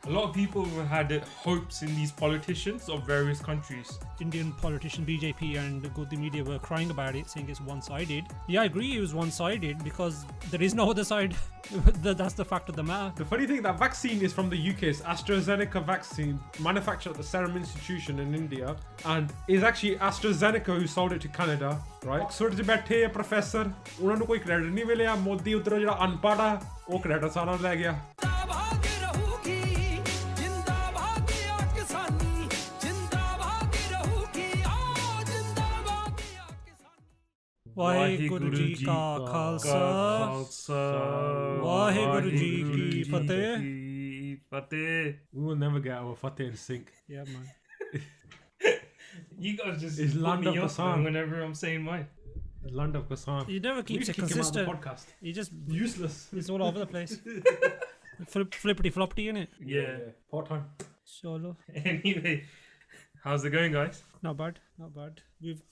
A lot of people have had hopes in these politicians of various countries. Indian politician BJP and the media were crying about it, saying it's one-sided. Yeah, I agree it was one-sided because there is no other side. That's the fact of the matter. The funny thing, that vaccine is from the UK. It's AstraZeneca vaccine, manufactured at the Serum Institution in India, and it's actually AstraZeneca who sold it to Canada, right? Oxford ਦੇ ਬੈਠੇ professor, ਉਹਨਾਂ ਨੂੰ ਕੋਈ credit ਨਹੀਂ ਮਿਲਿਆ। ਮੋਦੀ ਉਧਰੋਂ ਜਿਹੜਾ ਅਨਪੜ੍ਹ ਆ, ਉਹ credit ਸਾਰਾ ਲੈ ਗਿਆ। ਵਾਹਿਗੁਰੂ ਜੀ ਕਾ ਖਾਲਸਾ ਵਾਹਿਗੁਰੂ ਜੀ ਕੀ ਫਤਿਹ। We will never get our fateh in sync. Yeah, man. You guys just It's put land me of the off sun. whenever I'm saying mine. Land of Kassan. He never keeps it consistent. Podcast. He just Useless. it's all over the place. Flippity floppity, innit? Yeah. Part time. Solo. Anyway, how's it going, guys? Not bad, not bad.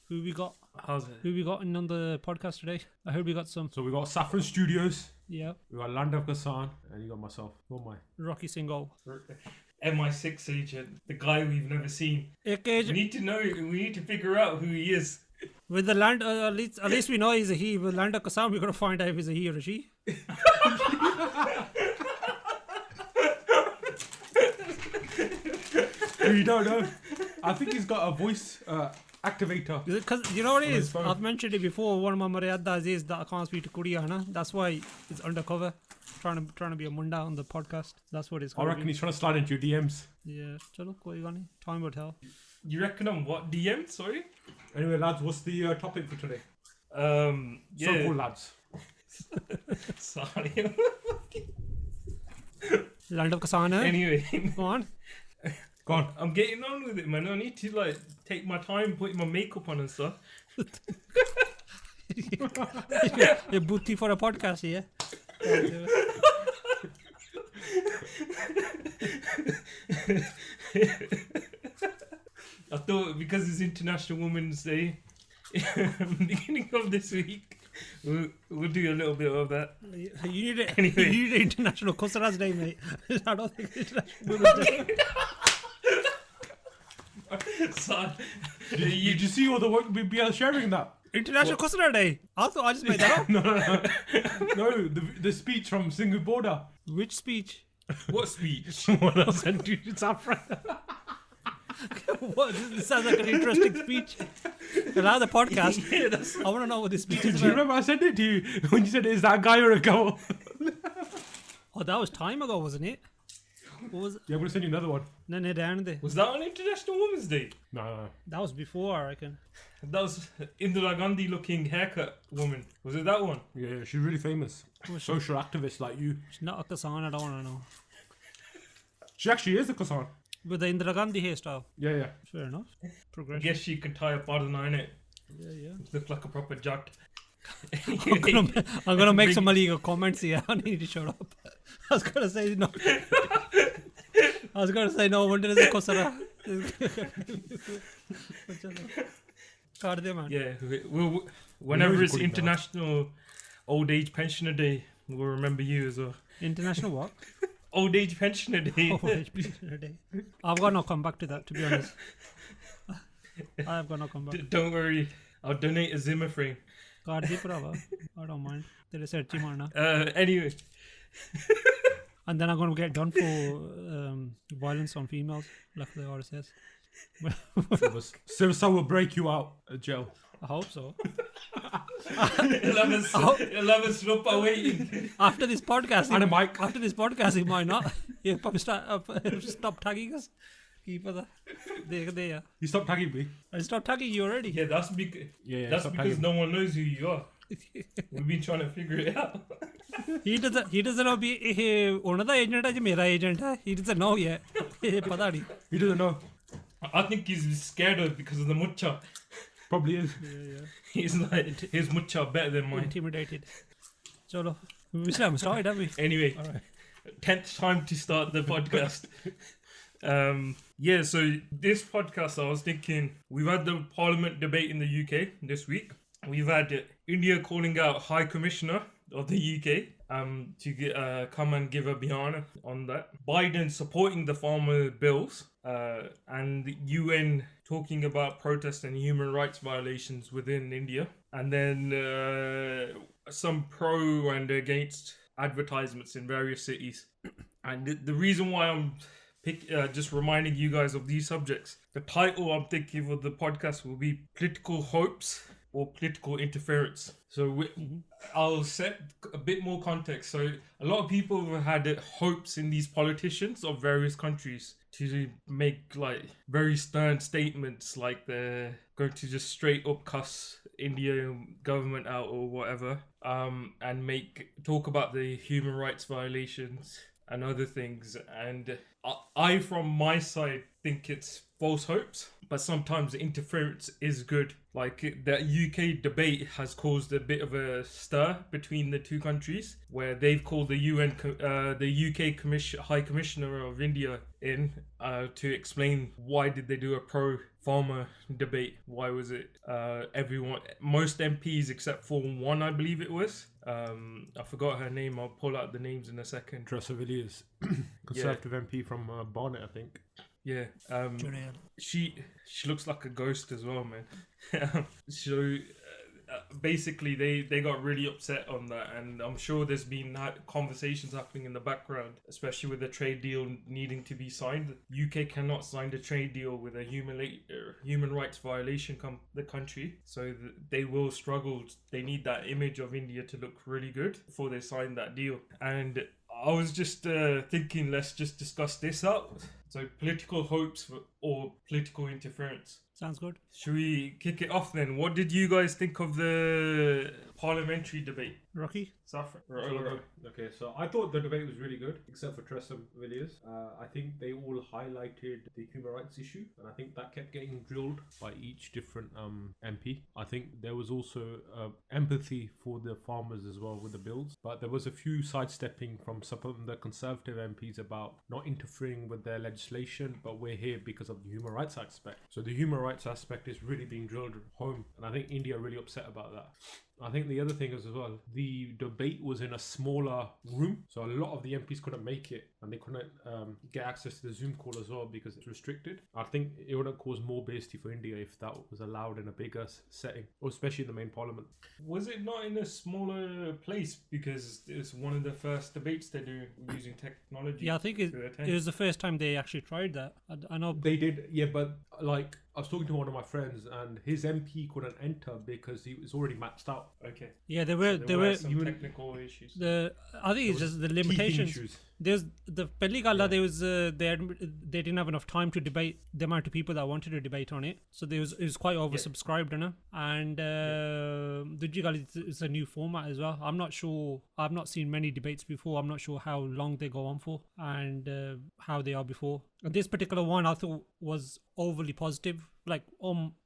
Who we got? How's it? Who we got in on the podcast today? I heard we got some. So we got Saffron Studios. Yeah. We got Land of Kassan, and you got myself. Who am I? Rocky Singhal. MI6 agent, the guy we've never seen. We We need to know. We need to figure out who he is. with the land, at least we know he's a he. With Land of Kassan, we're gonna find out if he's a he or a she. We don't know. I think he's got a voice activator. Because you know what it On his is? phone. I've mentioned it before. One of my maryadas is that I can't speak to Kuriya, na? That's why it's undercover, trying to be a munda on the podcast. That's what it's. I reckon he's trying to slide into your DMs. Yeah, chalo, koi gal nahi. Time will tell. You reckon I'm what DM? Sorry. Anyway, lads, what's the topic for today? Yeah. So-called lads. Sorry. Land of Kassan, eh? Anyway, Go on. Go on. I'm getting on with it, man. I need to take my time putting my makeup on and stuff. A booty for a podcast, yeah. I thought because it's International Women's Day, beginning of this week, we'll do a little bit of that. You need it. Anyway. You need an International Kusara's Day, mate. I don't think it's International Women's Day. So, Did you see all the work we are sharing that? International Kusara Day. I thought I just made that up. No, the speech from Singhu Border. Which speech? what speech? What else? And dude, Saffron. What? This sounds like an interesting speech. Allow the podcast. Yeah, that's I want to know what this speech is Do you about. remember I sent it to you when you said, is that a guy or a girl? Oh, that was time ago, wasn't it? What was it? Yeah, I'm going to send you another one. No, down there. Was that on International Women's Day? No. That was before, I reckon. That was Indira Gandhi looking haircut woman. Was it that one? Yeah, she's really famous. Was she? Social activist like you. She's not a Kassan, I don't want to know. She actually is a Kassan. With the Indira Gandhi hairstyle. Yeah. Fair enough. I Progression. guess she can tie a pardana in it. Yeah. Look like a proper jut. I'm gonna make some illegal comments here. I need to shut up. I was gonna say no. No wonder there's a Kusara. Card there, man. Yeah, whenever We're it's recording now. International Old Age Pensioner Day, we'll remember you as well. International what? Old Age Pensioner Day. Oh, HB Day. I've got no come back to that, to be honest. I've got no come back. Don't worry, I'll donate a Zimmer frame. Card there, brava. I don't mind. There is a marna. Anyway, And then I'm gonna get done for violence on females, like the RSS. Sirsa will break you out of jail. I hope so. 11 slope away. After this podcast, And a mic. After this podcast, he might not. He'll probably stop tagging us. Keep it there. You stopped tagging me. I stopped tagging you already. Yeah, that's because that's stop because tagging. no one knows who you are. We've been trying to figure it out. He doesn't know be one of the agent is my agent. He doesn't know yet. पता नहीं. He doesn't know. I think he's scared of it because of the mucha. Probably is. Yeah. He's like, his mucha better than mine. Intimidated. Chalo. We still haven't started, have we? Anyway, All right. 10th time to start the podcast. So this podcast, I was thinking, we've had the Parliament debate in the UK this week. We've had India calling out High Commissioner of the UK, to come and give a bayan on that. Biden supporting the farmer bills, and the UN talking about protests and human rights violations within India, and then some pro and against advertisements in various cities. And the reason why I'm just reminding you guys of these subjects, the title I'm thinking of the podcast will be Political Hopes or Political Interference. So I'll set a bit more context. So a lot of people have had hopes in these politicians of various countries to make like very stern statements, like they're going to just straight up cuss India government out or whatever, and talk about the human rights violations and other things. And I from my side think it's false hopes, but sometimes interference is good. Like the UK debate has caused a bit of a stir between the two countries, where they've called the UK High Commissioner of India in to explain why did they do a pro-farmer debate. Why was it most MPs except for one, I believe it was, I forgot her name, I'll pull out the names in a second. Tressa Villiers, Conservative MP from Barnet, I think. Yeah, she looks like a ghost as well, man. So basically, they got really upset on that, and I'm sure there's been conversations happening in the background, especially with the trade deal needing to be signed. UK cannot sign the trade deal with a human rights violation the country, so they will struggle. They need that image of India to look really good before they sign that deal. And I was just thinking, let's just discuss this out. So political hopes or political interference. Sounds good. Should we kick it off then? What did you guys think of the parliamentary debate? Rocky? Saffron? Okay, so I thought the debate was really good, except for Tressa Villiers. I think they all highlighted the human rights issue, and I think that kept getting drilled by each different MP. I think there was also empathy for the farmers as well with the bills, but there was a few sidestepping from some of the Conservative MPs about not interfering with their legislation, but we're here because of the human rights aspect. So the human rights aspect is really being drilled home, and I think India are really upset about that. I think the other thing is as well, the debate was in a smaller room, so a lot of the MPs couldn't make it, and they couldn't get access to the Zoom call as well because it's restricted. I think it would have caused more basity for India if that was allowed in a bigger setting, or especially in the main parliament. Was it not in a smaller place because it's one of the first debates they do using technology? Yeah, I think it was the first time they actually tried that. I know they did, yeah, but like I was talking to one of my friends, and his MP couldn't enter because he was already maxed out. Okay. Yeah, there were some technical issues. I think it's just the limitations. There's the ਪਹਿਲੀ ਗੱਲ there was they didn't have enough time to debate the amount of people that wanted to debate on it, so it was quite oversubscribed, and ਦੂਜੀ ਗੱਲ it's a new format as well. I'm not sure, I've not seen many debates before. I'm not sure how long they go on for and how they are before. And this particular one I thought was overly positive, like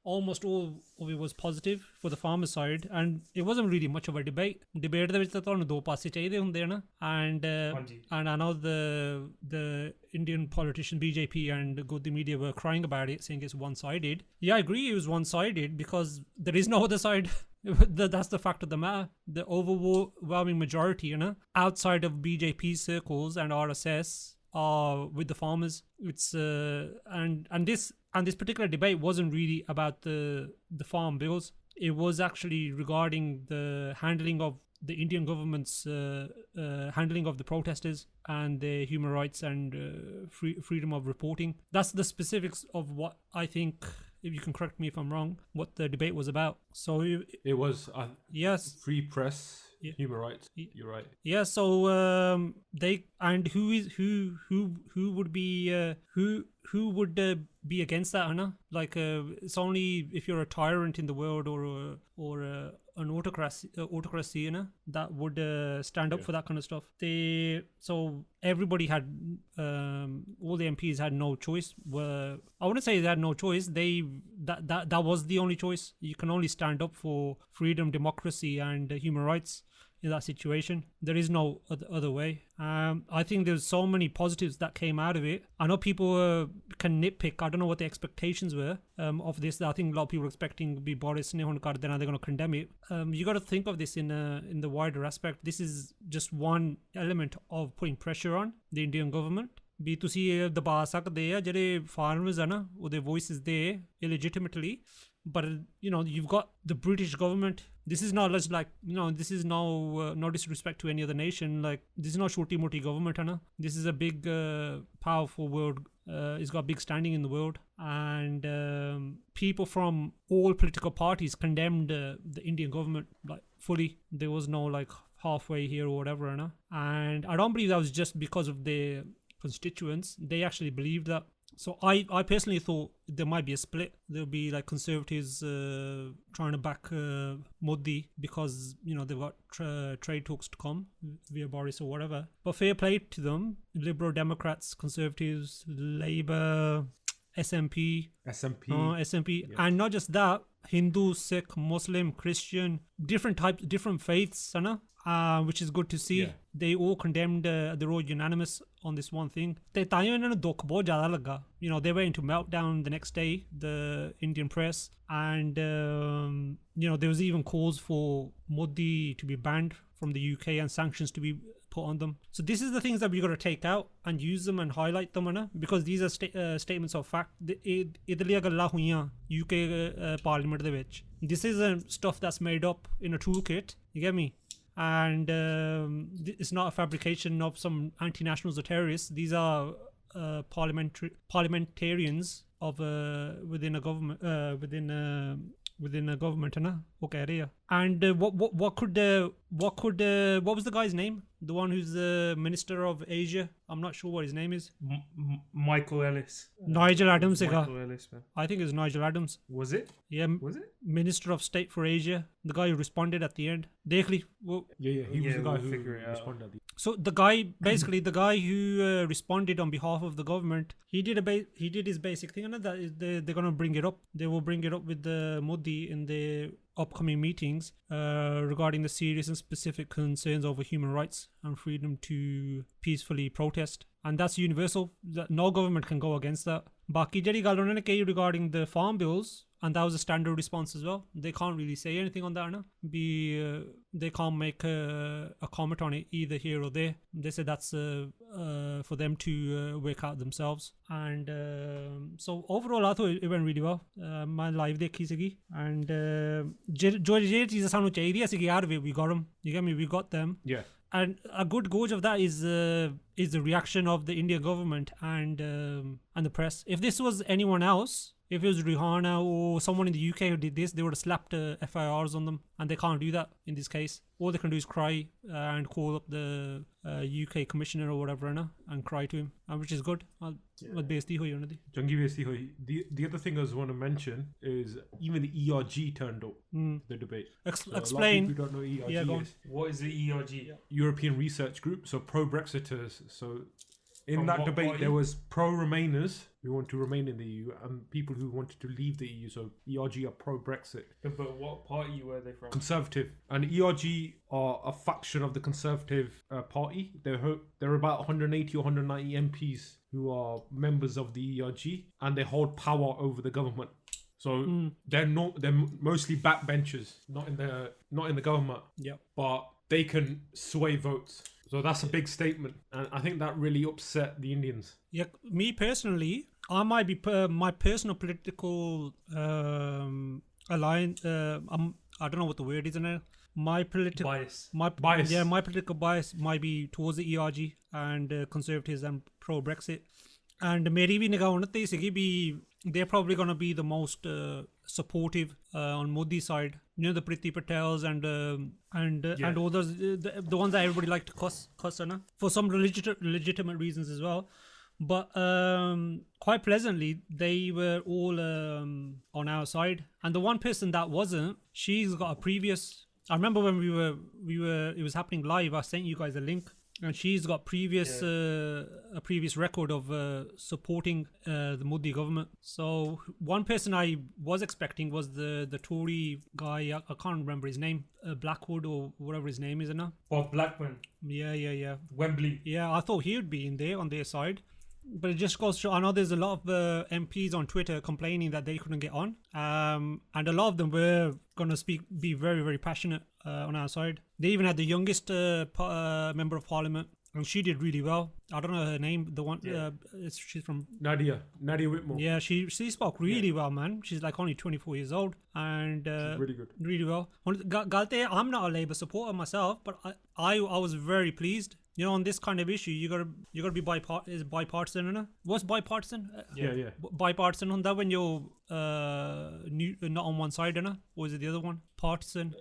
almost all of it was positive for the farmer side, and it wasn't really much of a debate ਦੇ ਵਿੱਚ ਤਾਂ ਤੁਹਾਨੂੰ ਦੋ ਪਾਸੇ ਚਾਹੀਦੇ ਹੁੰਦੇ ਹਨ, and I know the Indian politician BJP and the media were crying about it, saying it's one-sided. Yeah, I agree it was one-sided because there is no other side. That's the fact of the matter. The overwhelming majority, outside of BJP circles and RSS are with the farmers. It's and this particular debate wasn't really about the farm bills. It was actually regarding the handling of the Indian government's handling of the protesters and their human rights and freedom of reporting. That's the specifics of what I think, if you can correct me if I'm wrong, what the debate was about. So it was yes, free press, human rights. You're right. Yeah. So they, and who would be who would be against that, Anna? Like it's only if you're a tyrant in the world or an autocracy, that would stand up for that kind of stuff. So everybody had all the MPs had no choice. I wouldn't say they had no choice. That was the only choice. You can only stand up for freedom, democracy, and human rights in that situation. There is no other way. I think there's so many positives that came out of it. I know people were can nitpick. I don't know what the expectations were of this. I think a lot of people were expecting be Boris ne hun kar dena, they're going to condemn it. You got to think of this in the wider aspect. This is just one element of putting pressure on the Indian government. ਵੀ ਤੁਸੀਂ ਦਬਾ ਸਕਦੇ ਆ ਜਿਹੜੇ farmers ਆ ਨਾ ਉਹਦੇ voices ਦੇ illegitimately, but you know you've got the British government. This is not just like, you know, this is no disrespect to any other nation, like this is not shorty moti government, है ना. This is a big powerful world. It's got big standing in the world, and people from all political parties condemned the Indian government like fully. There was no like halfway here or whatever, है ना. And I don't believe that was just because of their constituents. They actually believed that. So I personally thought there might be a split. There'll be like conservatives trying to back Modi because, you know, they've got trade talks to come via Boris or whatever. But fair play to them. Liberal Democrats, Conservatives, Labour, SMP, yeah. And not just that, Hindu, Sikh, Muslim, Christian, different types, different faiths, which is good to see. Yeah. They all condemned, they're all unanimous on this one thing. You know, they went into meltdown the next day, the Indian press, and you know, there was even calls for Modi to be banned from the UK and sanctions to be put on them. So this is the things that we got to take out and use them and highlight them, because these are statements of fact. UK Parliament de vich. This isn't stuff that's made up in a toolkit. You get me? And it's not a fabrication of some anti-nationals or terrorists. These are parliamentarians of within a government, within a government, okay. And what was the guy's name? The one who's the Minister of Asia? I'm not sure what his name is. Michael Ellis. Nigel Adams. Michael Ellis, man. I think it was Nigel Adams. Was it? Yeah. Was it? Minister of State for Asia. The guy who responded at the end. Dekli. Yeah. He was the guy who responded at the end. So the guy, basically the guy who responded on behalf of the government, he did his basic thing, and that is they're going to bring it up. They will bring it up with the Modi in the upcoming meetings regarding the serious and specific concerns over human rights and freedom to peacefully protest. And that's universal. No government can go against that. Baki jehdi gall unhone kahi regarding the farm bills, and that was a standard response as well. They can't really say anything on that, they can't make a comment on it either here or there. They said that's for them to work out themselves. And so overall I thought it went really well. My live dekhi sigi, and jo cheezaं sanu chahidiyan sigi yaar, we got them. You get me? We got them. Yeah. And a good gauge of that is the reaction of the Indian government and the press. If this was anyone else, if it was Rihanna or someone in the UK who did this, they would have slapped FIRs on them, and they can't do that in this case. All they can do is cry and call up the UK commissioner or whatever, and cry to him, which is good. The other thing I was want to mention is even the ERG turned up the debate. Explain. A lot of people don't know ERG is. What is the ERG? European Research Group, so pro-Brexiters. So in that debate, party? there was pro-Remainers who want to remain in the EU and people who wanted to leave the EU. So ERG are pro-Brexit. But what party were they from? Conservative. And ERG are a faction of the Conservative Party. There are about 180 or 190 MPs who are members of the ERG, and they hold power over the government. So they're mostly backbenchers, not in the government. Yeah. But they can sway votes. So that's a big statement, and I think that really upset the Indians. Yeah, me personally, I might be my personal political alliance. I don't know what the word is now. My political bias. My political bias might be towards the ERG and Conservatives and pro-Brexit. And meri bhi nigah unnati sigi bhi, they're probably going to be the most supportive on Modi's side. You know, the Priti Patels and others, the ones that everybody like to cuss for some legitimate reasons as well. But quite pleasantly, they were all on our side. And the one person that wasn't, she's got a previous. I remember when we were it was happening live. I sent you guys a link. And she's got a previous record of supporting the Modi government. So one person I was expecting was the Tory guy. I can't remember his name, Blackwood or whatever his name is now. Bob Blackburn. Yeah. Wembley. Yeah, I thought he would be in there on their side. But it just goes to, I know there's a lot of MPs on Twitter complaining that they couldn't get on, and a lot of them were going to be very, very passionate on our side. They even had the youngest member of parliament, and she did really well. I don't know her name. The one, she's from Nadia Whitmore. Yeah, she spoke really well, man. She's like only 24 years old, and she's really good. Really well. I'm not a Labour supporter myself, but I was very pleased. You know, on this kind of issue, you gotta be bipartisan, innit? What's bipartisan? Yeah. Bipartisan on that when you're not on one side, innit? Or is it the other one? Partisan.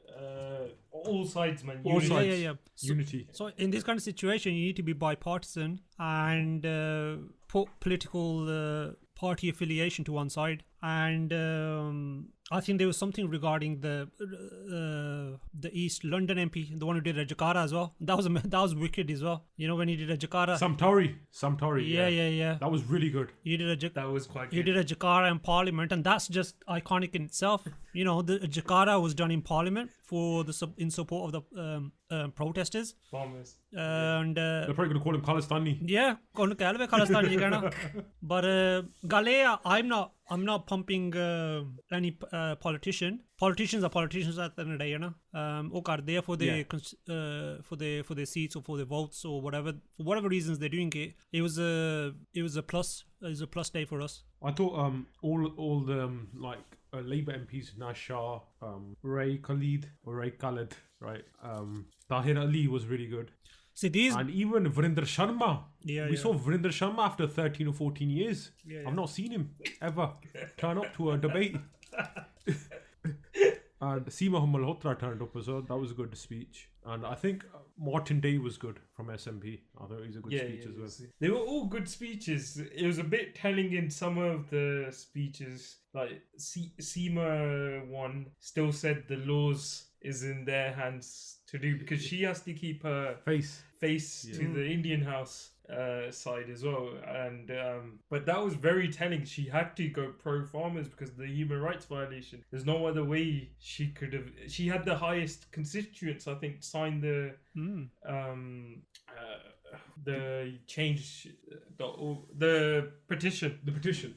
All sides, man. All sides. Yeah. Unity. So in this kind of situation, you need to be bipartisan and put political party affiliation to one side. And I think there was something regarding the East London MP, the one who did a Jakarta as well. That was wicked as well. You know, when he did a Jakarta. Samtori. Yeah. That was really good. That was quite good. He did a Jakarta in Parliament, and that's just iconic in itself. You know, the Jakarta was done in Parliament in support of the protesters. Farmers. And they're probably going to call him Khalistani. Yeah, but Galea, I'm not pumping any politician. Politicians are politicians at the end of the day, you know. There for the seats or for the votes or whatever, for whatever reasons they're doing it. It was a plus day for us. I thought all the Labour MPs, Nashar, Ray Khalid, right? Tahir Ali was really good. See these, and even Vrinder Sharma. We saw Vrinder Sharma after 13 or 14 years. I've not seen him ever turn up to a debate. And Seema Malhotra turned up as well. That was a good speech. And I think Martin Day was good from SNP. I thought he's a good speech as well. They were all good speeches. It was a bit telling in some of the speeches. Like Seema one still said the laws is in their hands to do, because she has to keep her face to the Indian House side as well, and but that was very telling. She had to go pro farmers because of the human rights violation. There's no other way she could have. She had the highest constituents, I think, sign the change, the petition.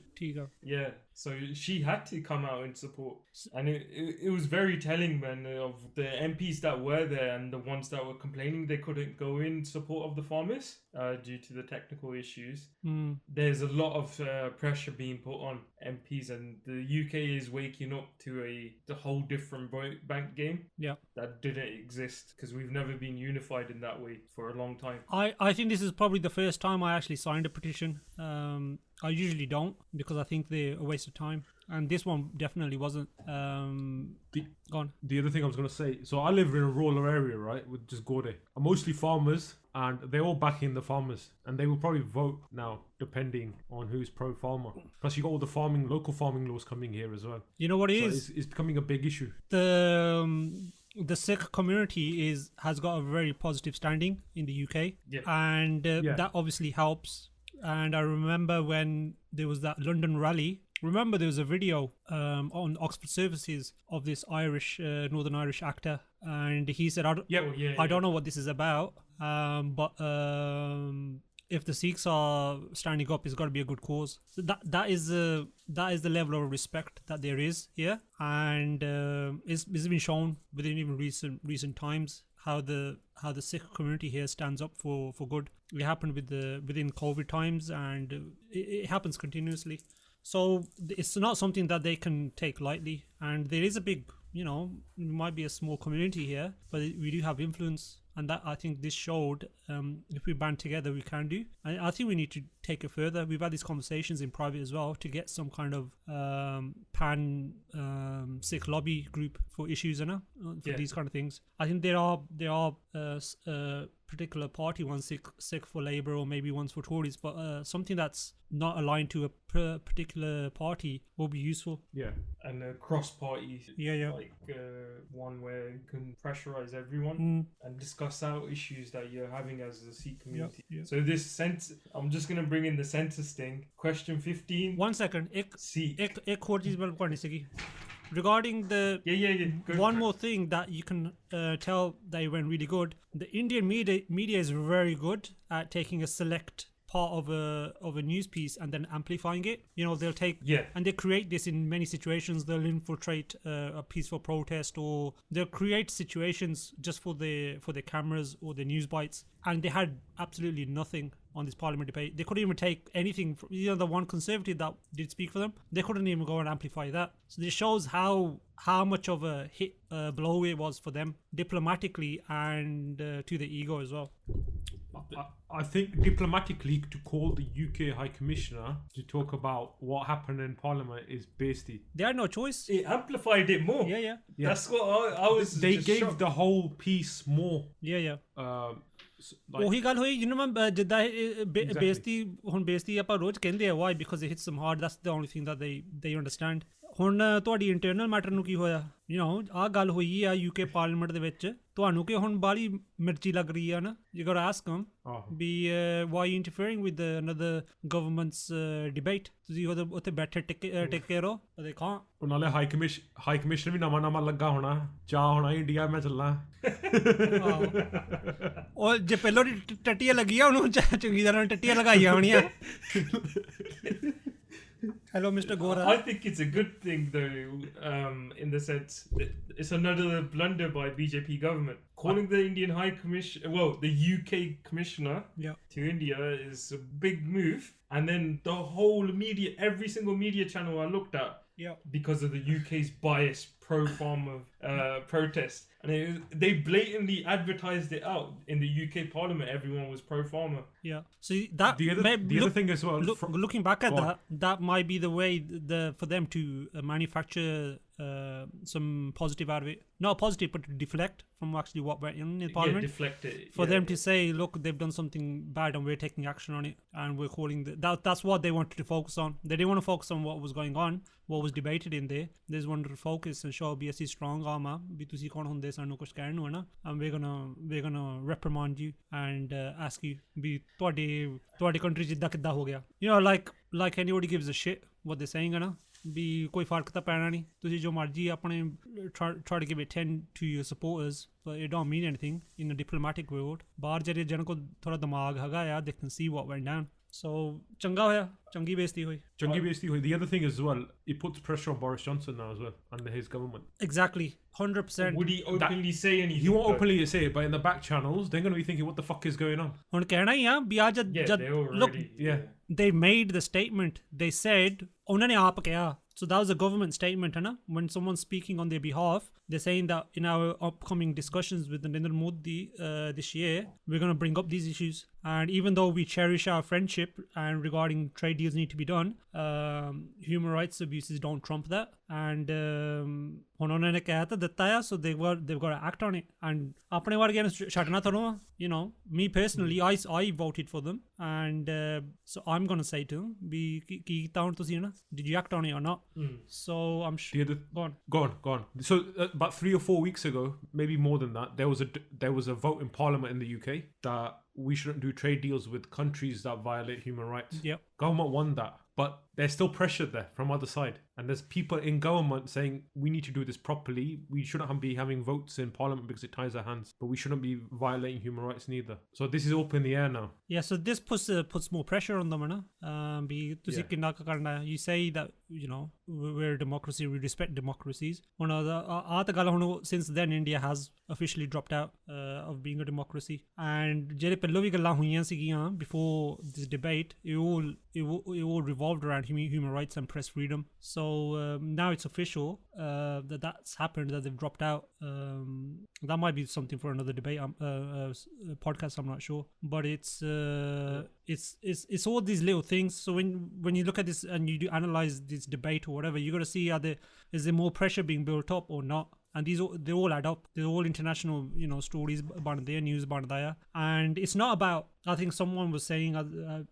Yeah, so she had to come out in support, and it was very telling, man, of the MPs that were there and the ones that were complaining they couldn't go in support of the farmers due to the technical issues. There's a lot of pressure being put on MPs, and the UK is waking up to the whole different bank game that didn't exist, because we've never been unified in that way for a long time. I think this is probably the first time I actually signed a petition. I usually don't, because I think they're a waste of time, and this one definitely wasn't. The other thing I was going to say, so I live in a rural area, right, with just Gode, mostly farmers, and they're all backing the farmers, and they will probably vote now depending on who's pro-farmer. Plus you got all the local farming laws coming here as well. You know what it is? It's becoming a big issue. The Sikh community has got a very positive standing in the UK, and that obviously helps. And I remember when there was that London rally. Remember, there was a video on Oxford Services of this Northern Irish actor, and he said, I don't know what this is about, but if the Sikhs are standing up, it's got to be a good cause. So that is the level of respect that there is here, and it's been shown within even recent times how the Sikh community here stands up for good. It happened within COVID times, and it happens continuously. So it's not something that they can take lightly. And there is a big, it might be a small community here, but we do have influence. And that, I think this showed, if we band together, we can do. And I think we need to take it further. We've had these conversations in private as well to get some kind of pan Sikh lobby group for issues, for these kind of things. I think there are particular party, one Sikh for Labour, or maybe one's for Tories, but something that's not aligned to a particular party will be useful. Yeah, and a cross-party, like one where you can pressurize everyone and discuss out issues that you're having as a Sikh community. Yeah. So this sense, I'm just going to bring in the census thing. Question 15. 1 second. Regarding the one more thing that you can tell that it went really good. The Indian media is very good at taking a select part of a news piece and then amplifying it. You know, they'll take Yeah. and they create this in many situations. They'll infiltrate a peaceful protest, or they'll create situations just for the cameras or the news bites. And they had absolutely nothing on this parliament debate. They couldn't even take anything from, you know, the one Conservative that did speak for them. They couldn't even go and amplify that. So this shows how much of a blow it was for them diplomatically and to the ego as well. I think diplomatically to call the UK High Commissioner to talk about what happened in Parliament is basically. They had no choice. It amplified it more. Yeah. That's what I was. They just gave shocked. the whole piece more. Yeah. Like, ਉਹੀ ਗੱਲ ਹੋਈ you know ਜਿੱਦਾਂ ਬੇਇੱਜ਼ਤੀ ਹੁਣ ਬੇਇੱਜ਼ਤੀ ਆਪਾਂ ਰੋਜ਼ ਕਹਿੰਦੇ ਆ why because it hits them hard. That's the only thing that they understand. ਹੁਣ ਤੁਹਾਡੀ ਇੰਟਰਨਲ ਮੈਟਰ ਨੂੰ ਕੀ ਹੋਇਆ? You know, ਆਹ ਗੱਲ ਹੋਈ ਆ UK ਪਾਰਲੀਮੈਂਟ ਦੇ ਵਿੱਚ, ਤੁਹਾਨੂੰ ਕਿ ਹੁਣ ਬਾਹਲੀ ਮਿਰਚੀ ਲੱਗ ਰਹੀ ਆ ਨਾ? You gotta ask them be why you interfering with another government's debate? ਤੁਸੀਂ ਉੱਥੇ ਬੈਠੇ ਟਿੱਕੇ ਰਹੋ they can't. ਨਾਲੇ ਹਾਈ ਕਮਿਸ਼ਨਰ ਵੀ ਨਵਾਂ ਲੱਗਾ ਹੋਣਾ, ਚਾਹ ਹੋਣਾ ਇੰਡੀਆ ਮੈਂ ਚੱਲਾਂ। ਉਹ ਜੇ ਪਹਿਲੋਂ ਟੱਟੀਆਂ ਲੱਗੀਆਂ ਉਹਨੂੰ ਚੰਗੀ ਤਰ੍ਹਾਂ ਟੱਟੀਆਂ ਲਗਾਈਆਂ ਹੋਣੀਆਂ। Hello, Mr. Gora. I think it's a good thing, though, in the sense that it's another blunder by BJP government. Calling the Indian High Commission, well, the UK Commissioner to India is a big move. And then the whole media, every single media channel I looked at, because of the UK's bias pro-farmer protest. And they blatantly advertised it out in the UK Parliament. Everyone was pro-farmer. Yeah. So that the other thing as well. Looking back at that might be the way for them to manufacture some positive out of it. Not positive, but to deflect from actually what went in the Parliament. Yeah, deflect it. For them to say, look, they've done something bad and we're taking action on it, and we're calling that's what they wanted to focus on. They didn't want to focus on what was going on, what was debated in there. They just wanted to focus and show BSC strong arm bi tusi kon hunde sanu kuch ਕਹਿਣ ਨੂੰ ਨਾ, and we're gonna reprimand you and ask you bi ਤੁਹਾਡੀ country ਜਿੱਦਾਂ ਕਿੱਦਾਂ ਹੋ ਗਿਆ. You know, like anybody gives a shit what they're saying ਨਾ, ਵੀ ਕੋਈ ਫਰਕ ਤਾਂ ਪੈਣਾ ਨਹੀਂ, ਤੁਸੀਂ ਜੋ ਮਰਜ਼ੀ ਆਪਣੇ try to give it 10 to your supporters, but it don't mean anything in a diplomatic world. ਬਾਹਰ ਜਿਹੜੇ ਜਿਹਨਾਂ ਕੋਲ ਥੋੜਾ ਦਿਮਾਗ ਹੈਗਾ ਆ, they can see what went down. So ਚੰਗਾ ਹੋਇਆ, ਚੰਗੀ ਬੇਇੱਜ਼ਤੀ ਹੋਈ. The other thing as well, it puts pressure on Boris Johnson now as well under his government. Exactly, 100%. Would he openly say anything? He won't openly say it, but in the back channels they're going to be thinking, what the fuck is going on? ਹੁਣ ਕਹਿਣਾ ਹੀ ਆ ਵੀ ਅੱਜ look, they made the statement. They said ਉਹਨਾਂ ਨੇ ਆਪ ਕਿਹਾ. So that was a government statement, Anna. When someone's speaking on their behalf, they're saying that in our upcoming discussions with Narendra Modi this year, we're going to bring up these issues. And even though we cherish our friendship and regarding trade deals need to be done, human rights abuses don't trump that. And ਉਹਨਾਂ ਨੇ ਕਹਿ ਤਾਂ ਦਿੱਤਾ ਆ, so they've got to act on it. And ਆਪਣੇ ਵਰਗਿਆਂ ਨੂੰ ਛੱਡਣਾ ਥੋੜ੍ਹਾ, you know, me personally, I voted for them, and so I'm going to say to them, ਵੀ ਕੀ ਕੀਤਾ ਹੁਣ ਤੁਸੀਂ ਨਾ, did you act on it or not? So I'm sure. Go on. So about 3 or 4 weeks ago, maybe more than that, there was a vote in Parliament in the UK that we shouldn't do trade deals with countries that violate human rights. Yep. Government won that, but there's still pressure there from other side, and there's people in government saying we need to do this properly. We shouldn't be having votes in Parliament because it ties our hands, but we shouldn't be violating human rights neither. So this is up in the air now. Yeah, so this puts more pressure on them, you say that, you know, we're a democracy, we respect democracies. Since then India has officially dropped out of being a democracy, and before this debate, it all revolved around human rights and press freedom. So now it's official that's happened, that they've dropped out. That might be something for another debate podcast, I'm not sure, but it's all these little things. So when you look at this and you do analyze this debate or whatever, you got to see is there more pressure being built up or not. And they all add up. They're all international, you know, stories about their news about there. And it's not about, I think someone was saying, I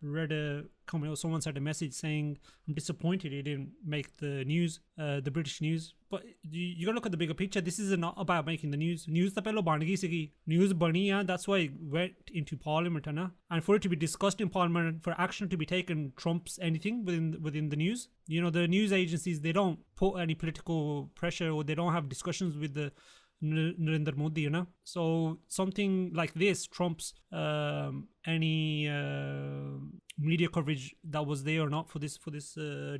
read a comment or someone sent a message saying, I'm disappointed it didn't make the news, the British news. But you got to look at the bigger picture. This is not about making the news. News ta pehlo ban gayi sigi. News bani hai, that's why it went into Parliament, hai na? And for it to be discussed in Parliament, for action to be taken trumps anything within the news. You know, the news agencies, they don't put any political pressure, or they don't have discussions with the Narendra Modi, you know. So something like this trumps any media coverage that was there or not for this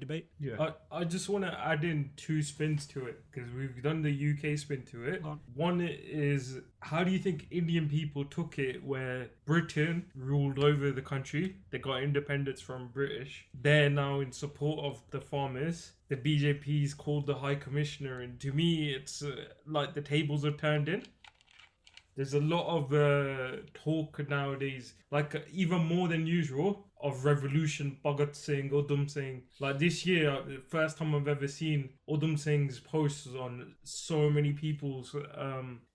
debate. Yeah. I just want to add in two spins to it because we've done the UK spin to it. Go on. One is, how do you think Indian people took it where Britain ruled over the country? They got independence from British. They're now in support of the farmers. The BJP's called the High Commissioner, and to me, it's like the tables are turned in. There's a lot of talk nowadays, like even more than usual, of revolution, Bhagat Singh, Udham Singh. Like this year, the first time I've ever seen Udham Singh's posts on so many people's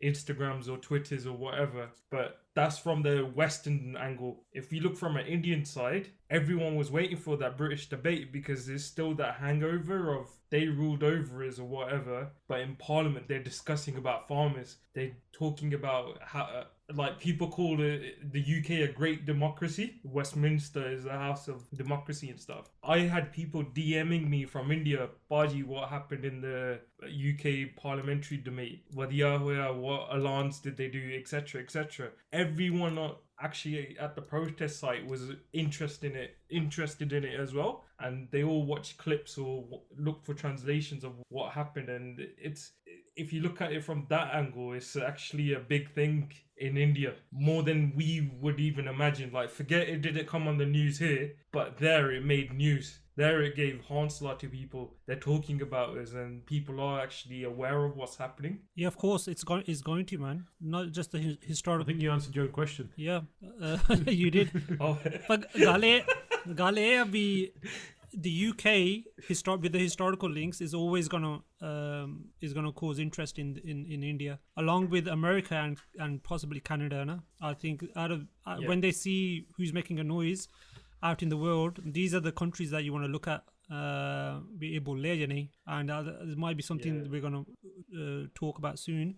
Instagrams or Twitters or whatever. But that's from the Western angle. If you look from an Indian side, everyone was waiting for that British debate because there's still that hangover of they ruled over us or whatever. But in Parliament, they're discussing about farmers. They're talking about how, like, people call the UK a great democracy. Westminster is a house of democracy and stuff. I had people DMing me from India, Baji, what happened in the UK parliamentary debate? What alarms did they do, etc., etc. Everyone actually at the protest site was interested in it as well, and they all watched clips or looked for translations of what happened. And it's, if you look at it from that angle, it's actually a big thing in India, more than we would even imagine. Like, forget it didn't come on the news here, but there it made news. There it gave Hansla to people. They're talking about us, and people are actually aware of what's happening. Yeah, of course, it's going to, man. Not just the I historical. think you answered your question. Yeah, you did. Oh, But gale abhi the UK with the historical links is always gonna cause interest in India, along with America and possibly Canada. No? I think when they see who's making a noise out in the world, these are the countries that you want to look at. Be able to, and there might be something we're gonna talk about soon.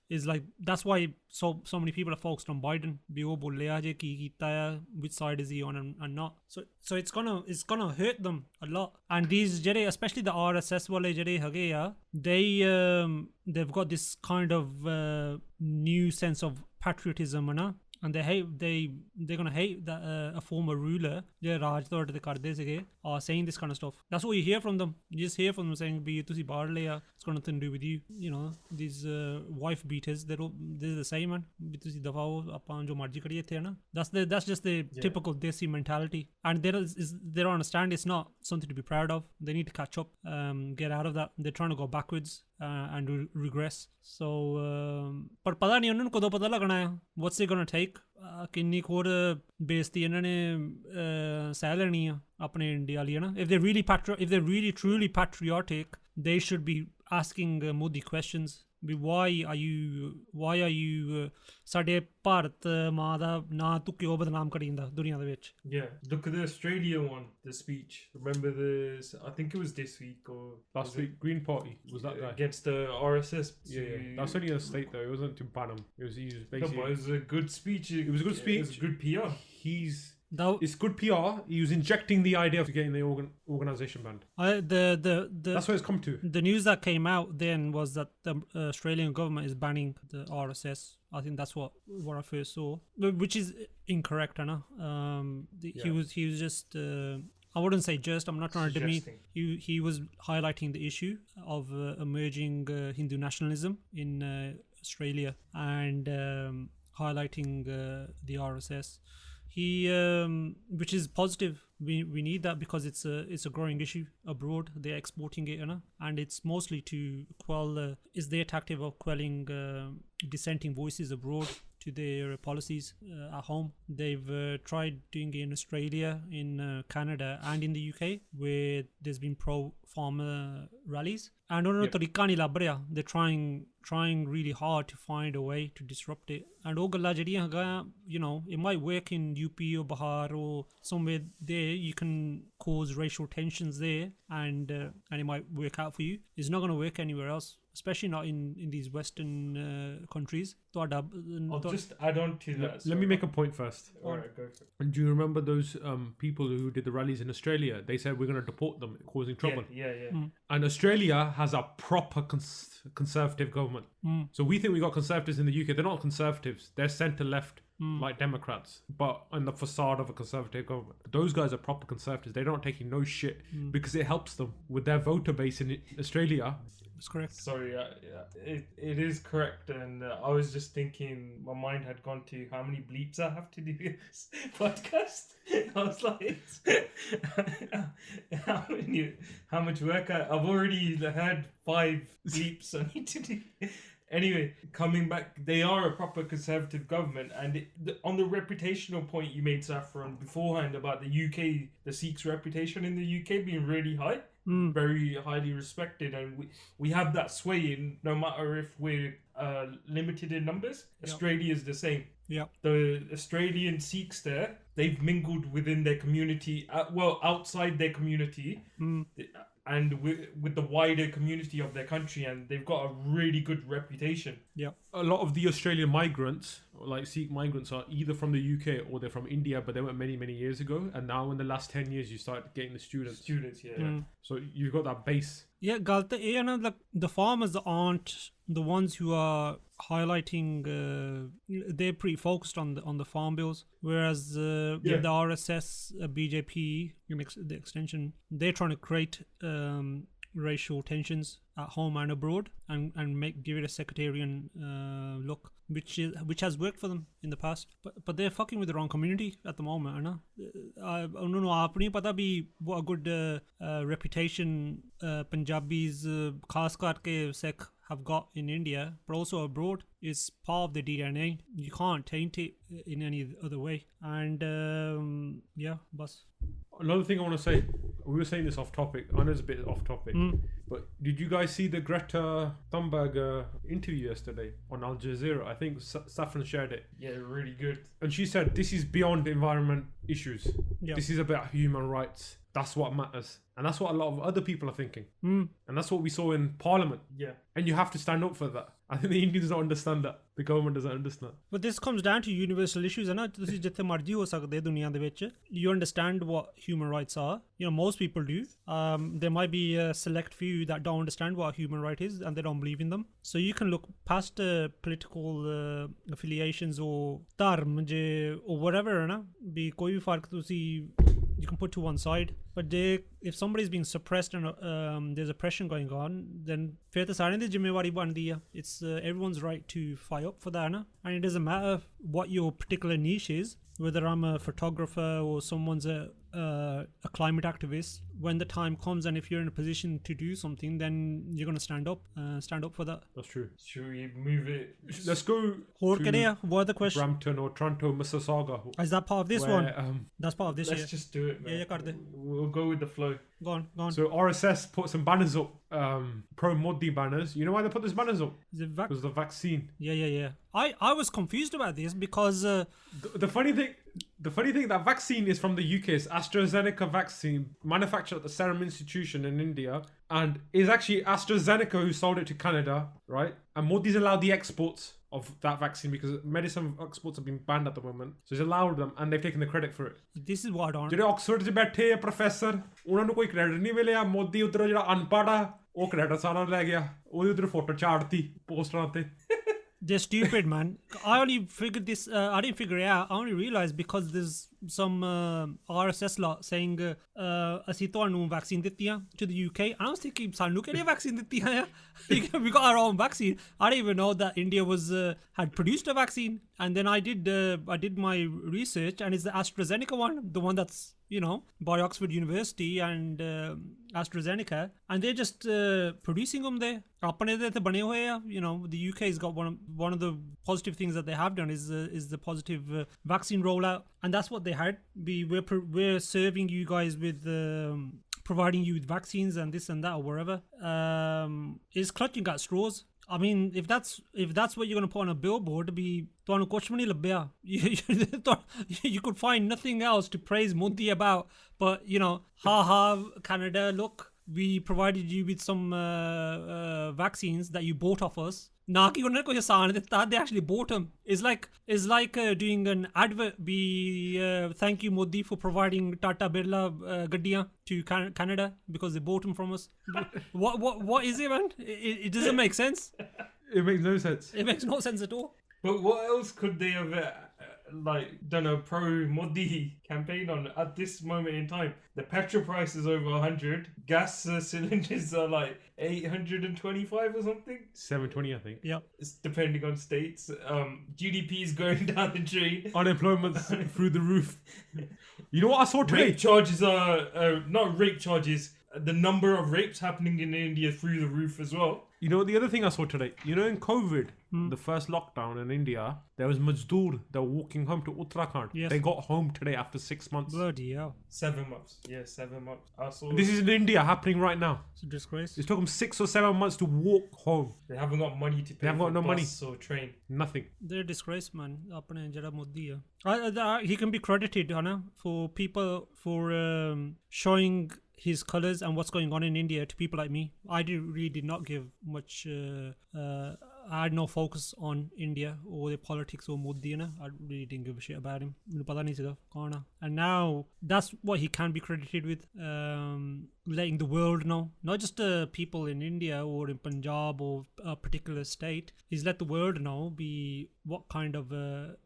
Is like, that's why so many people are focused on Biden. Which side is he on and not? So it's gonna hurt them a lot. And these especially the RSS wale they've got this kind of new sense of patriotism, and they're gonna hate that a former ruler are saying this kind of stuff. That's what you hear from them. You just hear from them saying, it's got nothing to do with you. You know, these wife beaters, they're the same, man. That's just the typical Desi mentality. And they don't understand it's not something to be proud of. They need to catch up, get out of that. They're trying to go backwards and regress. So पर पता नहीं उन्होंने कदों पता लगना है. What's it gonna take? किन्नी खोर बेइज्जती इन्होंने सह लेनी है अपने इंडिया लिए ना. If they're really truly patriotic, they should be asking Modi questions. Why are you ਸਾਡੇ ਭਾਰਤ ਮਾਂ ਦਾ ਨਾਂ ਤੂੰ ਕਿਉਂ ਬਦਨਾਮ ਕਰੀ ਜਾਂਦਾ ਦੁਨੀਆ ਦੇ ਵਿੱਚ? Yeah, look at the Australia one, the speech. Remember this? I think it was this week or last week. Green Party was that guy against the RSS. Yeah. That's only a state though. It wasn't to ban him. He was basically. No, but it was a good speech. It was a good speech. It was good PR. It's good PR. He was injecting the idea of getting the organization banned. That's what it's come to. The news that came out then was that the Australian government is banning the RSS. I think that's what I first saw, which is incorrect, Anna. He was just. I wouldn't say just. I'm not trying to demean. He was highlighting the issue of emerging Hindu nationalism in Australia and highlighting the RSS. Which is positive. We need that because it's a growing issue abroad. They're exporting it, and it's mostly to quell. Is their tactic of quelling dissenting voices abroad to their policies at home. They've tried doing it in Australia, in Canada, and in the UK, where there's been pro-farmer rallies. And they're trying really hard to find a way to disrupt it. And you know, it might work in UP or Bihar or somewhere there. You can cause racial tensions there, and it might work out for you. It's not going to work anywhere else, especially not in these Western countries. I'll just add on to that. Let me make a point first. All right, go for it. And do you remember those people who did the rallies in Australia? They said we're going to deport them, causing trouble. Yeah. And Australia has a proper conservative government. So we think we got conservatives in the UK. They're not conservatives. They're centre left. like Democrats, but on the facade of a conservative government. Those guys are proper conservatives. They don't take no shit because it helps them with their voter base in Australia. That's correct. Sorry, it is correct. And I was just thinking, my mind had gone to how many bleeps I have to do this podcast. I was like, how much work I've already had 5 bleeps I need to do. Anyway, coming back, they are a proper conservative government, and on the reputational point you made, Saffron, beforehand about the UK, the Sikhs' reputation in the UK being really high, very highly respected, and we have that sway in no matter if we're limited in numbers. Yep. Australia is the same. Yeah, the Australian Sikhs there, they've mingled within their community, outside their community. And with the wider community of their country, and they've got a really good reputation. Yeah, a lot of the Australian migrants, like Sikh migrants, are either from the UK or they're from India, but they went many years ago. And now in the last 10 years, you start getting the students. Yeah. So you've got that base. Yeah, Galta, like the farmers aren't the ones who are highlighting. They're pretty focused on the farm bills, whereas the RSS, BJP, the extension, they're trying to create racial tensions at home and abroad, and give it a sectarian look, which has worked for them in the past. But they're fucking with the wrong community at the moment, है ना? I don't know. आपको नहीं पता भी what a good reputation Punjabis खास करके Sikh have got in India, but also abroad, is part of the DNA. You can't taint it in any other way. And bus. Another thing I want to say, we were saying this off topic. I know it's a bit off topic, but did you guys see the Greta Thunberg interview yesterday on Al Jazeera? I think Saffron shared it. Yeah, really good. And she said this is beyond environment issues. Yeah. This is about human rights. That's what matters. And that's what a lot of other people are thinking. And that's what we saw in Parliament. Yeah. And you have to stand up for that. I think the Indians don't understand that. The government doesn't understand. But this comes down to universal issues. You understand what human rights are. You know, most people do. There might be a select few that don't understand what a human right is and they don't believe in them. So you can look past political affiliations or dharm or whatever. You can put to one side. But if somebody's being suppressed and there's oppression going on, then it's everyone's right to fight up for that. And it doesn't matter what your particular niche is, whether I'm a photographer or someone's a climate activist. When the time comes and if you're in a position to do something, then you're going to stand up for that. That's true. Should we move it? Let's go what are the questions? Brampton or Toronto, Mississauga. Is that part of this one? That's part of this. Let's just do it, man. Yeah, we'll go with the flow. Go on. So RSS put some banners up, pro-Modi banners. You know why they put these banners up? Because of the vaccine. Yeah. I was confused about this because the funny thing, that vaccine is from the UK. It's AstraZeneca vaccine, manufactured at the Serum Institution in India, and is actually AstraZeneca who sold it to Canada, right? And Modi's allowed the exports of that vaccine because medicine exports have been banned at the moment. So he's allowed them and they've taken the credit for it. This is what I don't... ਜਿਹੜੇ Oxford 'ਚ ਬੈਠੇ ਆ professor, ਉਹਨਾਂ ਨੂੰ ਕੋਈ credit ਨਹੀਂ ਮਿਲਿਆ. ਮੋਦੀ ਉਧਰੋਂ ਜਿਹੜਾ ਅਨਪੜ੍ਹ ਆ, ਉਹ ਕ੍ਰੈਡਿਟ ਸਾਰਾ ਲੈ ਗਿਆ. ਉਹਦੀ ਉਧਰ ਫੋਟੋ ਚਾੜਤੀ ਪੋਸਟਰਾਂ ਤੇ. They're stupid, man. I only figured this. I didn't figure it out. I only realized because there's some RSS lot saying ਅਸੀਂ ਤੁਹਾਨੂੰ vaccine ਦਿੱਤੀਆਂ to the UK. And I was thinking, ਸਾਨੂੰ ਕਿਹੜੀ vaccine ਦਿੱਤੀਆਂ ਆ? We got our own vaccine. I didn't even know that India had produced a vaccine. And then I did my research, and it's the AstraZeneca one, the one that's, you know, by Oxford University and AstraZeneca, and they're just producing them there. You know, the UK's got one of the positive things that they have done is the positive vaccine rollout, and that's what they had. We're serving you guys with providing you with vaccines and this and that or wherever. Is clutching at straws. I mean, if that's what you're going to put on a billboard, to be you could find nothing else to praise Modi about, but you know, Canada, look, we provided you with some vaccines that you bought off us. They actually bought them. It's like doing an advert. Thank you Modi for providing Tata Birla Gaddiyan to Canada because they bought them from us. What is it, man? It doesn't make sense. It makes no sense. It makes no sense at all. But what else could they have done a pro Modi campaign on at this moment in time. The petrol price is over 100. Gas cylinders are like 825 or something. 720, I think. Yeah. It's depending on states. GDP is going down the drain. Unemployment's through the roof. You know what I saw today? Rape charges are not rape charges. The number of rapes happening in India through the roof as well. You know, the other thing I saw today, you know, in COVID, the first lockdown in India, there was Majdoor that were walking home to Uttarakhand. Yes. They got home today after 6 months. Bloody hell. 7 months. Yeah, 7 months. I saw This is in India happening right now. It's a disgrace. It took them 6 or 7 months to walk home. They haven't got money to pay They haven't for got no money. bus or train. Nothing. They're a disgrace, man. Apne jada Modi hai. He can be credited, for people for showing his colors and what's going on in India to people like me. I really did not give much. I had no focus on India or the politics or Modi. I really didn't give a shit about him. And now that's what he can be credited with, letting the world know, not just people in India or in Punjab or a particular state. He's let the world know what kind of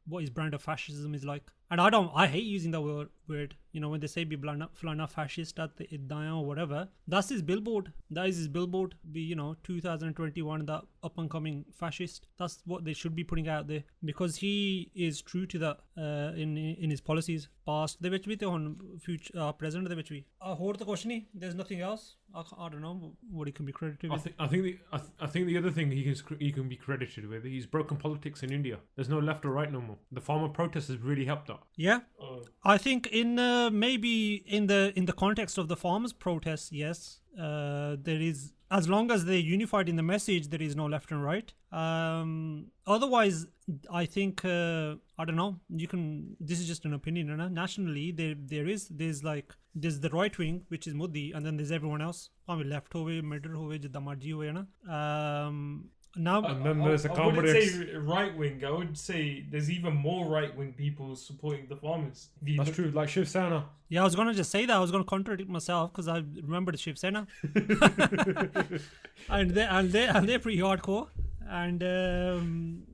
what his brand of fascism is like. And I hate using that word. When they say be flana fascist at the idaya or whatever, that's his billboard. That is his billboard. 2021, that up and coming fascist. That's what they should be putting out there, because he is true to that in his policies. Past ਦੇ ਵਿੱਚ ਵੀ ਤੇ ਹੁਣ future present ਦੇ ਵਿੱਚ ਵੀ ਹੋਰ ਤਾਂ ਕੁਛ ਨਹੀਂ. There's nothing else. I don't know what he can be credited with. I think the other thing he can be credited with, he's broken politics in India. There's no left or right no more. The farmer protests has really helped out. Yeah, I think in maybe in the context of the farmers' protests, yes, there is, as long as they're unified in the message, there is no left and right. Otherwise, I think I don't know. This is just an opinion. Nationally, there's the right wing, which is Modi, and then there's everyone else. Left hove, middle hove, jidda marji hoye now, and then there's a I wouldn't say right wing. I would say there's even more right wing people supporting the farmers. That's true, like Shiv Sena. Yeah, I was gonna just say that. I was gonna contradict myself because I remember the Shiv Sena, and they're pretty hardcore. And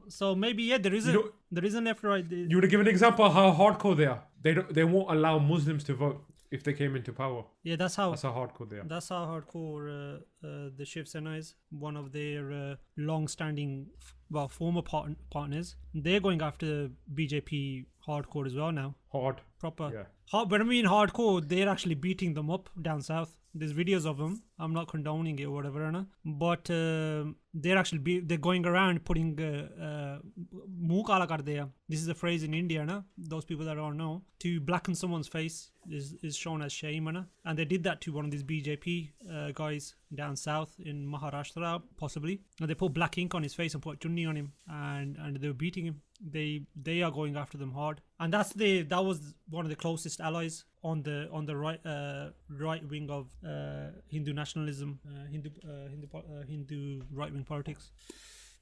so maybe there is a left right. You would give an example of how hardcore they are. They won't allow Muslims to vote if they came into power. Yeah, that's how hardcore they are. That's how hardcore the Shiv Sena is. One of their long-standing, former partners. They're going after BJP hardcore as well now. Proper. Yeah. When I mean hardcore, they're actually beating them up down south. There's videos of them. I'm not condoning it or whatever, but they're actually they're going around putting muh kala kar diya. This is a phrase in India, those people that don't know, to blacken someone's face is shown as shame, and they did that to one of these BJP guys down south in Maharashtra, possibly. And they put black ink on his face and put chunni on him, and they were beating him. They are going after them hard, and that was one of the closest allies on the right wing of Hindu nationalism, Hindu right wing politics.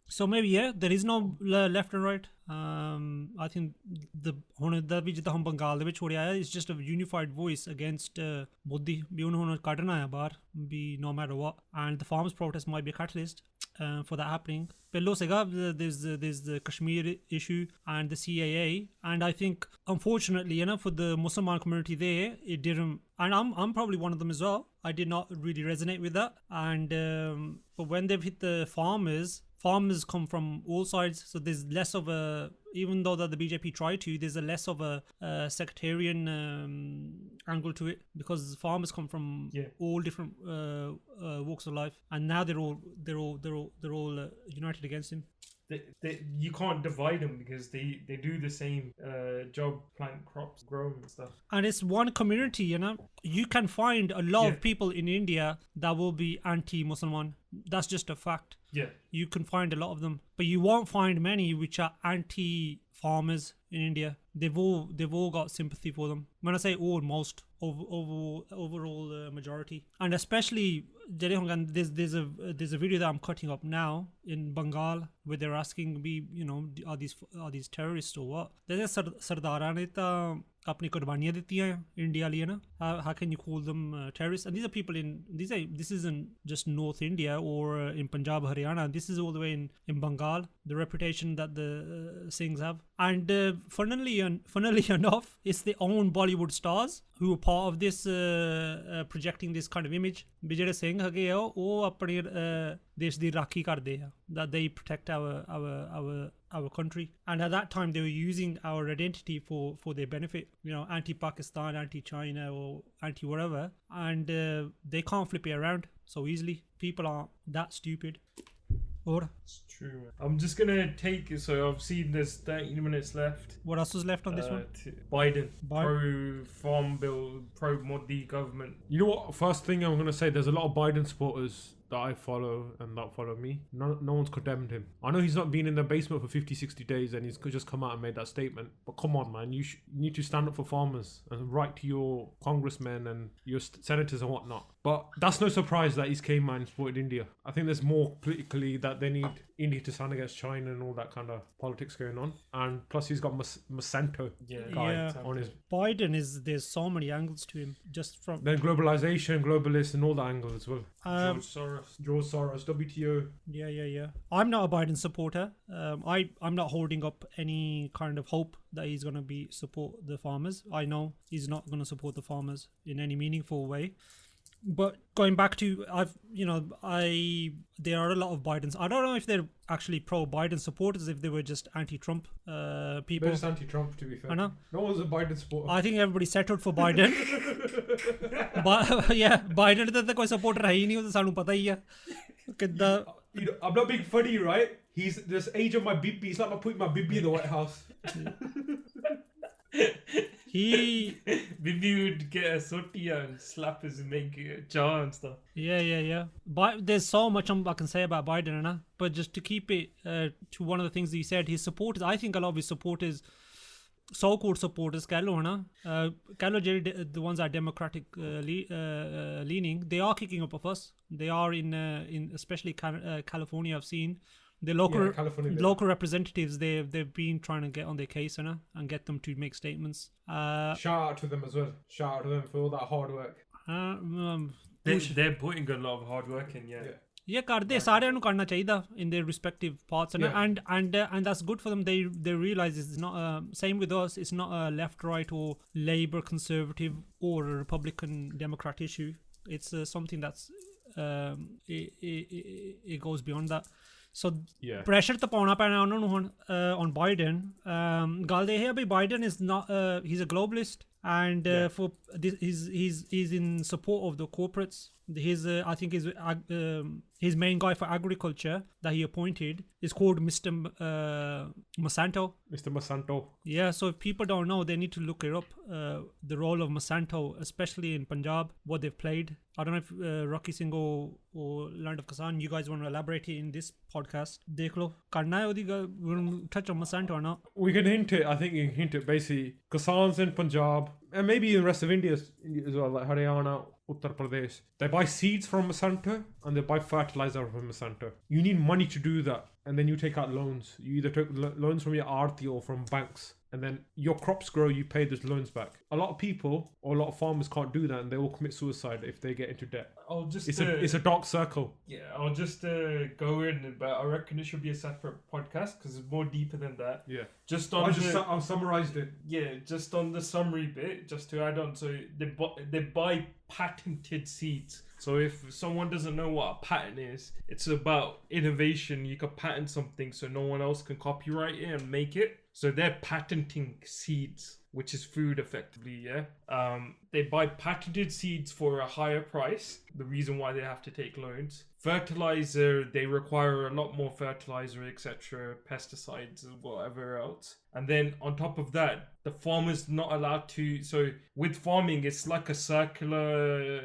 So maybe there is no left and right. I think Bengal is just a unified voice against Modi. No matter what, and the farmers' protest might be a catalyst for that happening. There's the Kashmir issue and the CAA, and I think unfortunately, for the Muslim community there, it didn't. And I'm probably one of them as well. I did not really resonate with that. And but when they've hit the farmers come from all sides, so there's less of a, even though that the BJP tried to, there's a less of a sectarian angle to it, because farmers come from all different walks of life, and now they're all united against him. You can't divide them because they do the same job, plant crops, grow and stuff. And it's one community, You can find a lot of people in India that will be anti-Muslim. That's just a fact. Yeah. You can find a lot of them, but you won't find many which are anti-farmers in India. They've all got sympathy for them. When I say all, most overall majority, and especially ਜਿਹੜੇ ਹੁਣ ਕਹਿੰਦੇ there's a video that I'm cutting up now in Bengal where they're asking me, you know, are these terrorists or what? There's ਸਰਦਾਰਾਂ ਨੇ ਤਾਂ ਆਪਣੀ ਕੁਰਬਾਨੀਆਂ ਦਿੱਤੀਆਂ India ਲਈ ਨਾ how can you call them terrorists? And these are people this isn't just North India or in Punjab, Haryana. This is all the way in Bengal, the reputation that the Singhs have. And funnily enough, it's their own Bollywood stars who are part of this projecting this kind of image. ਵੀ ਜਿਹੜੇ ਸਿੰਘ ਹੈਗੇ ਆ ਉਹ ਆਪਣੇ ਦੇਸ਼ ਦੀ ਰਾਖੀ ਕਰਦੇ ਆ, that they protect our country, and at that time they were using our identity for their benefit, you know, anti-Pakistan, anti-China or anti-whatever, and they can't flip it around so easily. People aren't that stupid. Or it's true. I'm just gonna take it. So I've seen there's 30 minutes left. What else was left on this one? Biden pro farm bill, pro Modi government. You know what? First thing I'm gonna say, there's a lot of Biden supporters that I follow and that follow me. No one's condemned him. I know he's not been in the basement for 50-60 days and he's just come out and made that statement, but come on, man, you need to stand up for farmers and write to your congressmen and your senators and whatnot. But that's no surprise that he's came out and supported India. I think there's more politically that they need India to stand against China and all that kind of politics going on, and plus he's got Monsanto on his. Biden there's so many angles to him, just from then globalization, globalists, and all that angle as well. George Soros, WTO. Yeah. I'm not a Biden supporter. I'm not holding up any kind of hope that he's going to support the farmers. I know he's not going to support the farmers in any meaningful way. But going back to, there are a lot of Bidens. I don't know if they're actually pro-Biden supporters, if they were just anti-Trump people. They're just anti-Trump, to be fair. I know. No one's a Biden supporter. I think everybody settled for Biden. But yeah, Biden ਦਾ ਤਾਂ ਕੋਈ supporter ਹੈ ਹੀ ਨਹੀਂ, ਉਹ ਤਾਂ ਸਾਨੂੰ ਪਤਾ ਹੀ ਆ ਕਿੱਦਾਂ. I'm not being funny, right? He's this age of my bibi. It's like putting my bibi in the White House. Bibi would get a sotia and slap his and make a jar and stuff. Yeah. But there's so much I can say about Biden, but just to keep it to one of the things that he said, his supporters, I think a lot of his supporters, so-called supporters, the ones that are democratic leaning, they are kicking up a fuss. They are in especially California, I've seen. The local representatives, they've been trying to get on their case and get them to make statements. Shout out to them as well. Shout out to them for all that hard work. They're putting a lot of hard work in, Yeah, ਕਰਦੇ ਸਾਰਿਆਂ ਨੂੰ ਕਰਨਾ ਚਾਹੀਦਾ in their respective parts, and that's good for them. They realize it's not same with us. It's not a left, right, or Labour, Conservative, or a Republican, Democrat issue. It's something that's it goes beyond that. So pressure ਤਾਂ ਪਾਉਣਾ ਪੈਣਾ ਉਹਨਾਂ ਨੂੰ ਹੁਣ on Biden. ਗੱਲ ਇਹ ਹੈ ਵੀ Biden is not he's a globalist, and for this he's in support of the corporates. I think his main guy for agriculture that he appointed is called Mr. Monsanto. Mr. Monsanto. Yeah, so if people don't know, they need to look it up. The role of Monsanto, especially in Punjab, what they've played. I don't know if Rocky Singh or Land of Kisan, you guys want to elaborate it in this podcast. Dekh lo, karna hai odi touch on Monsanto or not? We can hint it. I think you can hint it. Basically, Kisans in Punjab, and maybe in the rest of India as well, like Haryana, Uttar Pradesh, they buy seeds from Monsanto and they buy fertilizer from Monsanto. You need money to do that, and then you take out loans. You either take loans from your aarti or from banks, and then your crops grow, you pay those loans back. A lot of people or a lot of farmers can't do that, and they will commit suicide if they get into debt. It's a dark circle. Yeah, I'll just go in, but I reckon it should be a separate podcast because it's more deeper than that. Yeah. I summarized it. Yeah, just on the summary bit, just to add on. So they buy patented seeds. So if someone doesn't know what a patent is, it's about innovation. You can patent something so no one else can copyright it and make it. So they're patenting seeds, which is food effectively, They buy patented seeds for a higher price. The reason why they have to take loans. Fertilizer, they require a lot more fertilizer, etc., pesticides, whatever else. And then on top of that, the farmer's not allowed to. So with farming, it's like a circular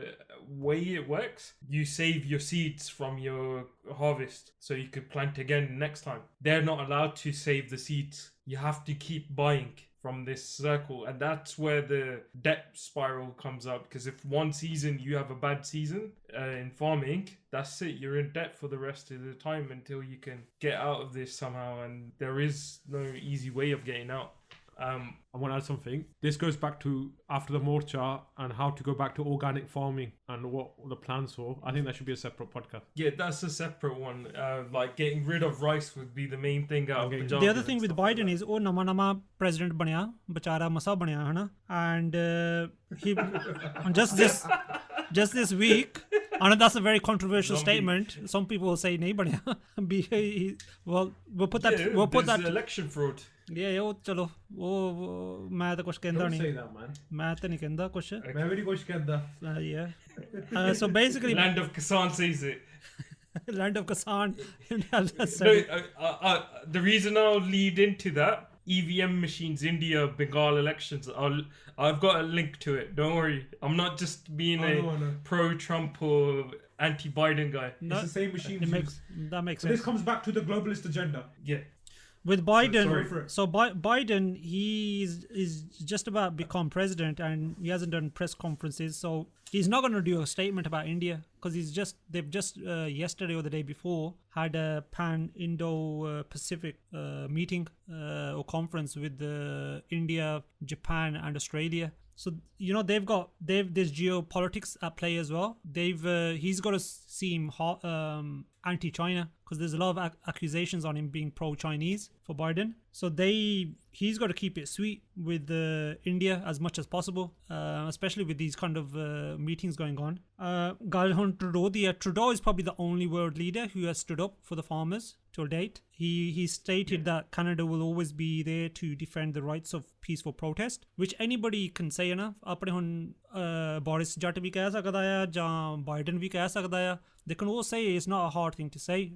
way it works. You save your seeds from your harvest so you could plant again next time. They're not allowed to save the seeds. You have to keep buying from this circle, and that's where the debt spiral comes up. Because if one season you have a bad season in farming, that's it. You're in debt for the rest of the time until you can get out of this somehow, and there is no easy way of getting out. I want to add something. This goes back to after the Morcha and how to go back to organic farming and what the plans for. I think that should be a separate podcast. Yeah, that's a separate one. Like getting rid of rice would be the main thing out of Punjab. The other thing with Biden is, oh, nama president baniya, bachara masa baniya, hai na? And he just this week. And that's a very controversial statement. Some people will say nahi baniya. Well, we'll put that. We'll put that. Election fraud. Yeah, चलो वो मैं तो कुछ कहता नहीं मैं तो नहीं कहता कुछ मैं भी कुछ कहता yeah so basically Land of Kisan says it. Land of Kisan. The reason I'll lead into that, EVM machines, India, Bengal elections, I've got a link to it. Don't worry. I'm not just being pro-Trump or anti-Biden guy. It's the same machine. That makes sense. This comes back to the globalist agenda. Yeah. With Biden, so Biden, is just about become president, and he hasn't done press conferences, so he's not going to do a statement about India because they've just yesterday or the day before had a pan-Indo-Pacific meeting or conference with India, Japan, and Australia. So they've there's geopolitics at play as well. He's got to seem anti-China because there's a lot of accusations on him being pro-Chinese for Biden. So he's got to keep it sweet with India as much as possible, especially with these kind of meetings going on. Trudeau is probably the only world leader who has stood up for the farmers till date. He stated that Canada will always be there to defend the rights of peaceful protest, which anybody can say ना अपने हुन Boris जट भी कह सकता है ਜਾਂ Biden भी कह सकता है. They can all say it's not a hard thing to say,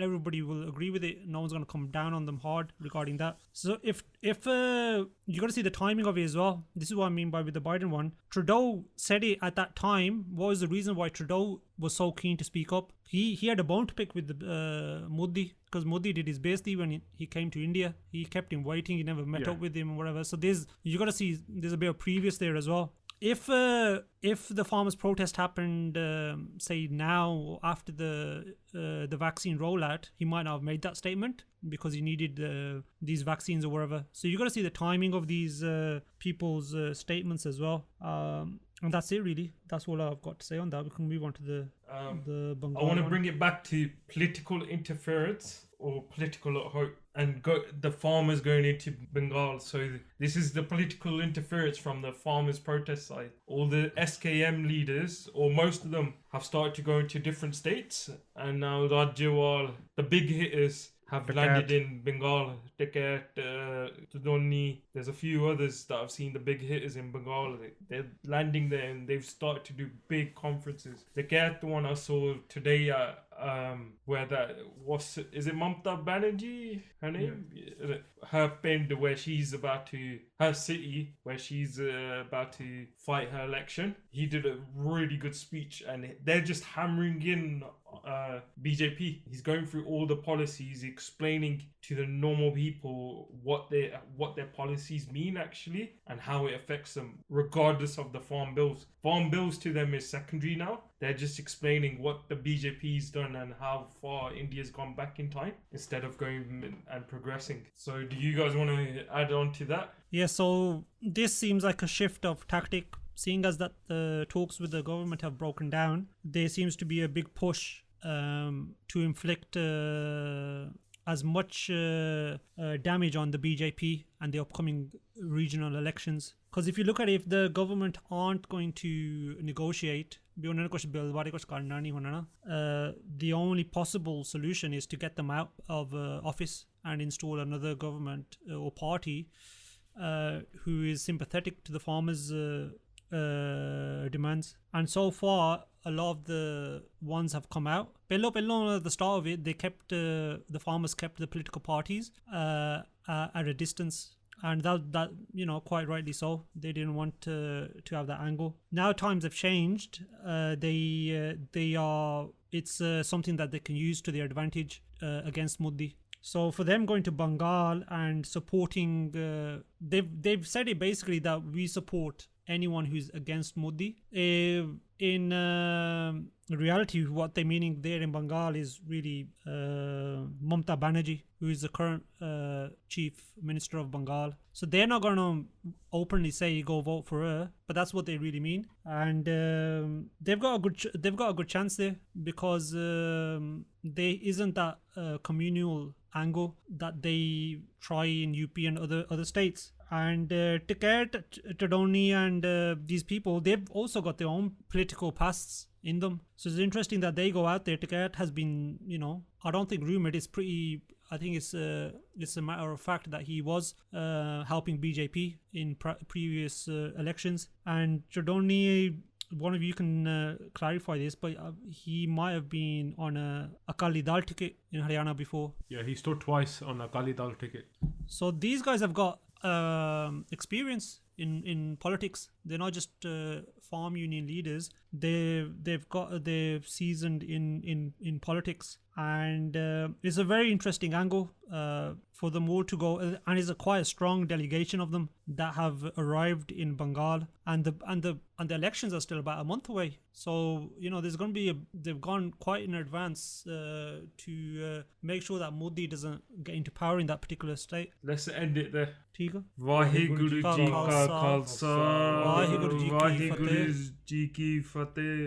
everybody will agree with it. No one's going to come down on them hard regarding that. So if you got to see the timing of it as well. This is what I mean by with the Biden one. Trudeau said it at that time. What was the reason why Trudeau was so keen to speak up? He had a bone to pick with the Modi, because Modi did his best when he came to India. He kept him waiting. He never met up with him or whatever. So you got to see there's a bit of previous there as well. If the farmers' protest happened, say now or after the vaccine rollout, he might not have made that statement because he needed these vaccines or whatever. So you got to see the timing of these people's statements as well. And that's it, really. That's all I've got to say on that. We can move on to the Bengal. I want to bring it back to political interference or political hope, and the farmers going into Bengal. So this is the political interference from the farmers' protest side. All the SKM leaders, or most of them, have started to go into different states, and now Rajyawal, the big hitters, have landed in Bengal. Ticket, Tudoni, there's a few others that I've seen the big hitters in Bengal. They're landing there and they've started to do big conferences. The one I saw today where is it Mamta Banerjee, her name? Yeah. Her pinned where she's about to, her city where she's about to fight her election. He did a really good speech and they're just hammering in BJP. He's going through all the policies, explaining to the normal people what their policies mean actually and how it affects them, regardless of the farm bills. Farm bills to them is secondary now. They're just explaining what the BJP's done and how far India's gone back in time instead of going and progressing. So do you guys want to add on to that? Yeah, so this seems like a shift of tactic. Seeing as that the talks with the government have broken down, there seems to be a big push to inflict as much damage on the BJP and the upcoming regional elections. Because if you look at it, if the government aren't going to negotiate, the only possible solution is to get them out of office and install another government or party who is sympathetic to the farmers' demands. And so far a lot of the ones have come out. Pello at the start of it, they kept the farmers kept the political parties at a distance, and that quite rightly so. They didn't want to have that angle. Now times have changed. They are, it's something that they can use to their advantage against Modi. So for them going to Bengal and supporting, they've said it basically that we support anyone who's against Modi. In reality, what they're meaning there in Bengal is really Mamata Banerjee, who is the current chief minister of Bengal. So they're not going to openly say go vote for her, but that's what they really mean. And they've got a good chance there because there isn't that communal angle that they try in UP and other states. And Tiket, Tadoni and these people, they've also got their own political pasts in them. So it's interesting that they go out there. Tiket has been, I don't think rumored. It's pretty. I think it's a matter of fact that he was helping BJP in previous elections. And Tadoni, one of you can clarify this, but he might have been on a Akali Dal ticket in Haryana before. Yeah, he stood twice on a Akali Dal ticket. So these guys have got experience in politics. They're not just farm union leaders. They're seasoned in politics, and it's a very interesting angle for them all to go. And it's quite a strong delegation of them that have arrived in Bengal, and the elections are still about a month away. So there's going to be they've gone quite in advance to make sure that Modi doesn't get into power in that particular state. Let's end it there. ठीक है वाहिगुरु जी का खालसा वाहिगुरु जी की फतेह